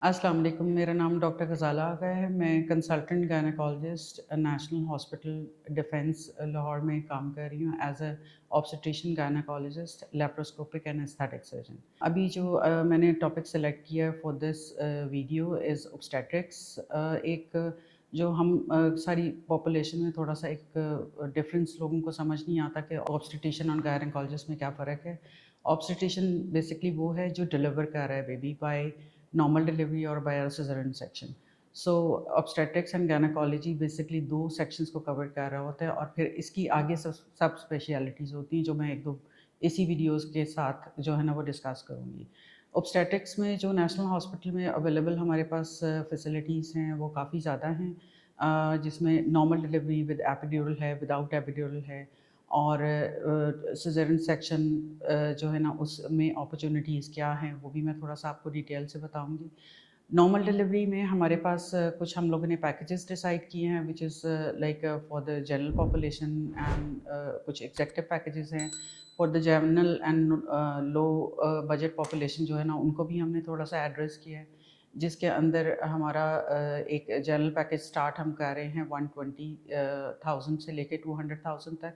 अस्सलाम वालेकुम। मेरा नाम डॉक्टर ग़ज़ाला आगा है। मैं consultant gynaecologist national hospital defence Lahore में काम कर रही हूँ as a obstetrician gynaecologist, laparoscopic and aesthetic surgeon. अभी जो मैंने टॉपिक सेलेक्ट किया for this video is obstetrics. एक जो हम सारी पॉपुलेशन में थोड़ा-सा एक डिफरेंस लोगों को समझ नहीं आता कि ऑब्स्टेट्रिशियन और गायनेकोलॉजिस्ट में क्या फ़र्क है। ऑब्स्टेट्रिशियन बेसिकली वो है जो डिलीवर कर रहा है बेबी बाय नॉर्मल डिलीवरी और by caesarean section. So obstetrics and gynaecology basically 2 sections को कवर कर रहा होता है और फिर इसकी आगे सब स्पेशलिटीज़ होती हैं जो मैं 1-2 इसी वीडियोज़ के साथ जो है ना वो डिस्कस करूँगी। ऑब्स्टेट्रिक्स में जो नेशनल हॉस्पिटल में अवेलेबल हमारे पास फैसिलिटीज़ हैं वो काफ़ी ज़्यादा हैं, जिसमें नॉर्मल डिलीवरी विद एपिड्यूरल है, विदाउट एपिड्यूरल है और सिज़ेरियन सेक्शन जो है ना उसमें अपॉर्चुनिटीज़ क्या हैं वो भी मैं थोड़ा-सा आपको डिटेल से बताऊँगी। नॉर्मल डिलीवरी में हमारे पास कुछ हम लोगों ने पैकेजेस डिसाइड किए हैं which is like for the general population and कुछ एग्ज़ेक्टिव पैकेजेस हैं for the general and low budget population जो है ना उनको भी हमने थोड़ा-सा एड्रेस किया है। जिसके अंदर हमारा एक जनरल पैकेज स्टार्ट हम कर रहे हैं 120,000 से लेके 200,000 तक,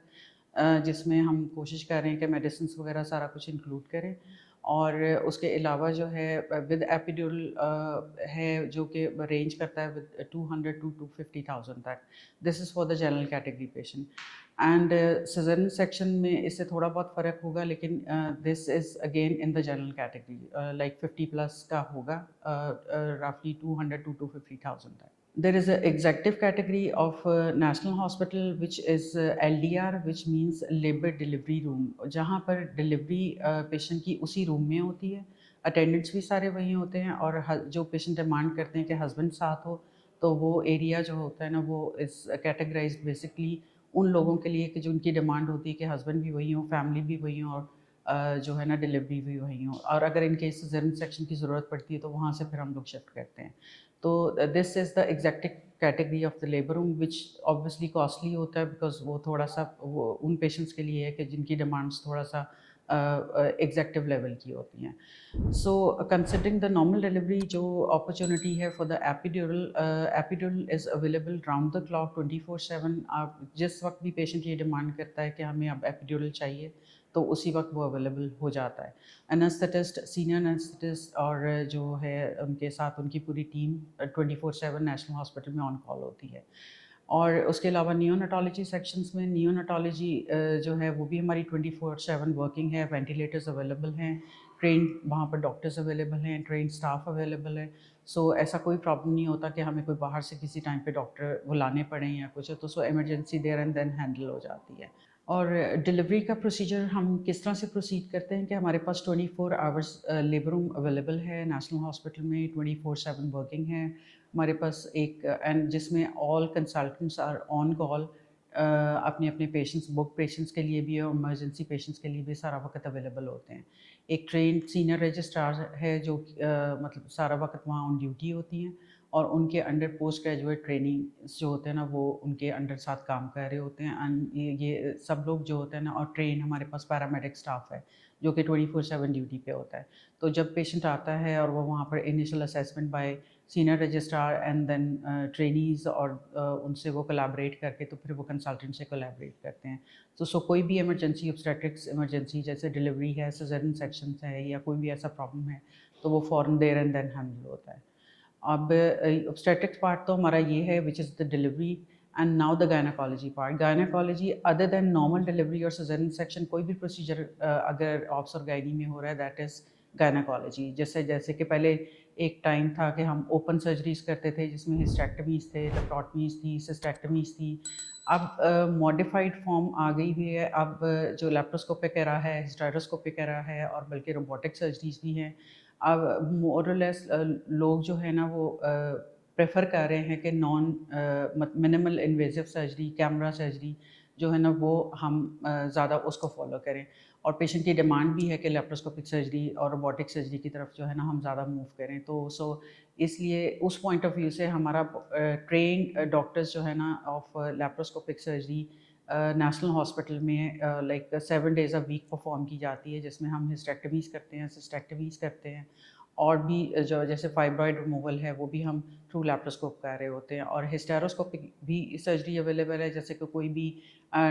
जिसमें हम कोशिश कर रहे हैं कि मेडिसिन्स वगैरह सारा कुछ इंक्लूड करें और उसके अलावा जो है विद एपिड्यूरल है जो कि रेंज करता है विद 200 टू 250,000 तक। This is for the general category patient and caesarean section में इससे थोड़ा बहुत फ़र्क होगा, लेकिन this is again in the general category like 50 plus का होगा, रफली 200 टू 250,000 तक। There is an executive category of national hospital which is LDR, which means labor delivery room, जहाँ पर डिलीवरी पेशेंट की उसी रूम में होती है। अटेंडेंट्स भी सारे वहीं होते हैं और जो पेशेंट डिमांड करते हैं कि हस्बैंड साथ हो तो वो एरिया जो होता है ना वो इज़ कैटेगराइज्ड बेसिकली उन लोगों के लिए कि जो उनकी डिमांड होती है कि हस्बैंड भी वहीं हो, फैमिली भी वहीं हो और जो है ना डिलीवरी भी वहीं हो, और अगर इन केस सिज़ेरियन सेक्शन की ज़रूरत पड़ती है तो वहाँ से फिर हम लोग शिफ्ट करते हैं। तो this is the exact category of the labour room which obviously costly होता है बिकॉज वो थोड़ा सा वो उन पेशेंट्स के लिए है कि जिनकी डिमांड्स थोड़ा सा एग्जेक्टिव लेवल की होती हैं। So considering the normal delivery जो अपॉर्चुनिटी है for the epidural is available round the clock 24/7। आप जिस वक्त भी पेशेंट ये डिमांड करता है कि हमें अब एपिड्यूरल चाहिए तो उसी वक्त वो अवेलेबल हो जाता है। एनेस्थेटिस्ट, सीनियर एनेस्थेटिस्ट और जो है उनके साथ उनकी पूरी टीम 24/7 नेशनल हॉस्पिटल में ऑन कॉल होती है। और उसके अलावा नियोनेटोलॉजी सेक्शंस में नियोनेटोलॉजी जो है वो भी हमारी 24/7 वर्किंग है, वेंटिलेटर्स अवेलेबल हैं, ट्रेन्ड वहाँ पर डॉक्टर्स अवेलेबल हैं, ट्रेन्ड स्टाफ अवेलेबल है। सो ऐसा कोई प्रॉब्लम नहीं होता कि हमें कोई बाहर से किसी टाइम पे डॉक्टर बुलाने पड़ें या कुछ, तो so emergency there and then handle हो जाती है। और डिलीवरी का प्रोसीजर हम किस तरह से प्रोसीड करते हैं कि हमारे पास 24 आवर्स लेबर रूम अवेलेबल है नेशनल हॉस्पिटल में, 24/7 वर्किंग है हमारे पास एक, एंड जिसमें all consultants are on call, अपने अपने पेशेंट्स, बुक पेशेंट्स के लिए भी और इमरजेंसी पेशेंट्स के लिए भी सारा वक्त अवेलेबल होते हैं। एक ट्रेन सीनियर रजिस्ट्रार है जो मतलब सारा वक्त वहाँ ऑन ड्यूटी होती हैं और उनके अंडर पोस्ट ग्रेजुएट ट्रेनिंग जो होते हैं ना वो उनके अंडर साथ काम कर रहे होते हैं। एंड ये सब लोग जो होते हैं ना, और ट्रेन हमारे पास पैरामेडिक स्टाफ है जो कि 24/7 ड्यूटी पे होता है। तो जब पेशेंट आता है और वो वहाँ पर initial assessment by senior registrar and then trainees और उनसे वो कोलैबोरेट करके तो फिर वो कंसल्टेंट से कोलैबोरेट करते हैं। तो कोई भी इमरजेंसी, ऑब्स्टेट्रिक्स इमरजेंसी जैसे डिलीवरी है, सिज़ेरियन सेक्शंस है या कोई भी ऐसा प्रॉब्लम है तो वो फ़ौरन देयर एंड देन हैंडल होता है। अब ऑब्स्टेट्रिक्स पार्ट तो हमारा ये है which is the delivery, and now the gynaecology part. Gynaecology other than normal delivery और सिज़ेरियन सेक्शन कोई भी प्रोसीजर अगर ऑब्स और गायनी में हो रहा है दैट इज़ गायनेकोलॉजी। जैसे जैसे कि पहले एक टाइम था कि हम ओपन सर्जरीज करते थे जिसमें हिस्टेक्टमीज़ थे, लेप्रोटमीज़ थी, सिस्टेक्टमीज़ थी। अब मॉडिफाइड फॉर्म आ गई हुई है। अब जो लैप्रोस्कोपिक एरा है, हिस्टेरोस्कोपिक एरा है और बल्कि रोबोटिक सर्जरीज भी हैं। अब मोर और लेस लोग जो है ना वो प्रेफर कर रहे हैं कि minimal invasive surgery, camera surgery जो है ना वो हम ज़्यादा उसको फॉलो करें, और पेशेंट की डिमांड भी है कि लेप्रोस्कोपिक सर्जरी और रोबोटिक सर्जरी की तरफ जो है ना हम ज़्यादा मूव करें। तो इसलिए उस पॉइंट ऑफ व्यू से हमारा ट्रेन्ड डॉक्टर्स जो है ना of laparoscopic surgery national hospital में like 7 days a week perform की जाती है, जिसमें हम हिस्टेक्टमीज़ करते हैं, सिस्टेक्टमीज़ करते हैं اور بھی جو جیسے فائبرائڈ ریموول ہے وہ بھی ہم تھرو لیپروسکوپ کر رہے ہوتے ہیں، اور ہسٹیروسکوپک بھی سرجری اویلیبل ہے، جیسے کہ کوئی بھی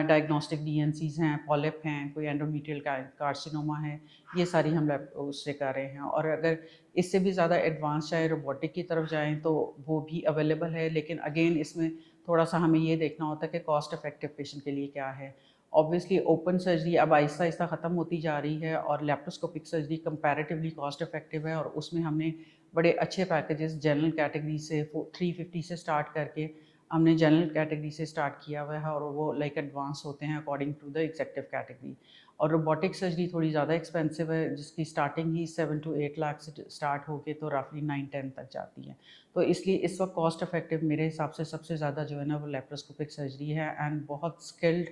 ڈائگنوسٹک ڈی این سیز ہیں، پولپ ہیں، کوئی اینڈومیٹریل کارسینوما ہے، یہ ساری ہم اس سے کر رہے ہیں۔ اور اگر اس سے بھی زیادہ ایڈوانس چاہے روبوٹک کی طرف جائیں تو وہ بھی اویلیبل ہے، لیکن اگین اس میں تھوڑا سا ہمیں یہ دیکھنا ہوتا ہے کہ کاسٹ افیکٹو پیشنٹ کے لیے کیا ہے۔ اوبویسلی اوپن سرجری اب آہستہ آہستہ ختم ہوتی جا رہی ہے، اور laparoscopic surgery comparatively cost effective ہے، اور اس میں ہم نے بڑے اچھے پیکیجز جنرل کیٹیگری سے 350 سے سٹارٹ کر کے ہم نے جنرل کیٹیگری سے سٹارٹ کیا ہوا ہے، اور وہ لائک ایڈوانس ہوتے ہیں according to the executive category. اور روبوٹک سرجری تھوڑی زیادہ ایکسپینسو ہے، جس کی سٹارٹنگ ہی 7 to 8 لاکھ سے سٹارٹ ہو کے تو رفلی 9-10 تک جاتی ہے۔ تو اس لیے اس وقت کاسٹ افیکٹو میرے حساب سے سب سے زیادہ جو ہے نا وہ لیپروسکوپک سرجری ہے، اینڈ بہت اسکلڈ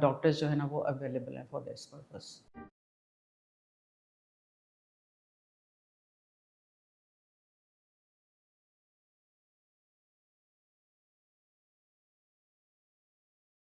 ڈاکٹرز جو ہے نا وہ اویلیبل ہیں فار دس پرپز۔